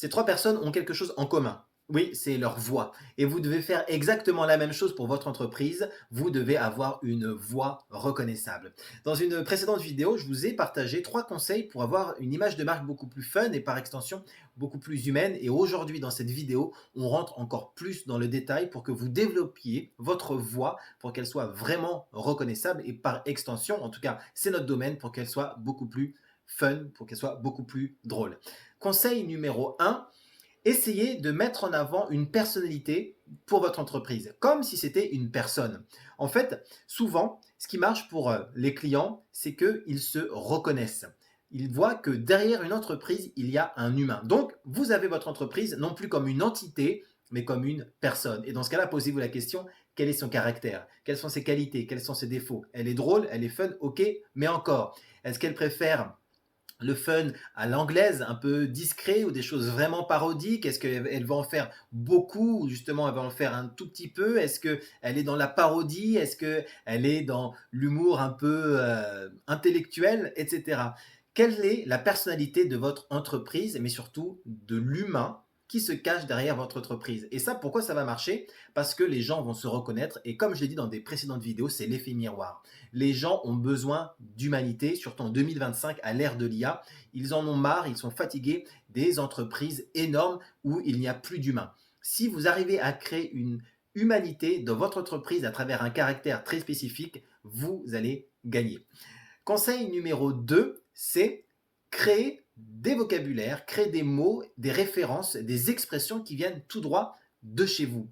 Ces 3 personnes ont quelque chose en commun. Oui, c'est leur voix et vous devez faire exactement la même chose pour votre entreprise. Vous devez avoir une voix reconnaissable. Dans une précédente vidéo, je vous ai partagé 3 conseils pour avoir une image de marque beaucoup plus fun et par extension beaucoup plus humaine. Et aujourd'hui, dans cette vidéo, on rentre encore plus dans le détail pour que vous développiez votre voix pour qu'elle soit vraiment reconnaissable et par extension, en tout cas, c'est notre domaine, pour qu'elle soit beaucoup plus fun, pour qu'elle soit beaucoup plus drôle. Conseil numéro 1, essayez de mettre en avant une personnalité pour votre entreprise, comme si c'était une personne. En fait, souvent, ce qui marche pour les clients, c'est qu'ils se reconnaissent. Ils voient que derrière une entreprise, il y a un humain. Donc, vous avez votre entreprise non plus comme une entité, mais comme une personne. Et dans ce cas-là, posez-vous la question, quel est son caractère? Quelles sont ses qualités? Quels sont ses défauts? Elle est drôle, elle est fun, ok, mais encore, est-ce qu'elle préfère le fun à l'anglaise, un peu discret ou des choses vraiment parodiques? Est-ce qu'elle va en faire beaucoup ou justement elle va en faire un tout petit peu? Est-ce qu'elle est dans la parodie? Est-ce qu'elle est dans l'humour un peu intellectuel, etc. Quelle est la personnalité de votre entreprise, mais surtout de l'humain qui se cache derrière votre entreprise? Et ça, pourquoi ça va marcher? Parce que les gens vont se reconnaître et comme je l'ai dit dans des précédentes vidéos, c'est l'effet miroir. Les gens ont besoin d'humanité, surtout en 2025 à l'ère de l'IA. Ils en ont marre, ils sont fatigués des entreprises énormes où il n'y a plus d'humains. Si vous arrivez à créer une humanité dans votre entreprise à travers un caractère très spécifique, vous allez gagner. Conseil numéro 2, c'est créer des vocabulaires, créer des mots, des références, des expressions qui viennent tout droit de chez vous.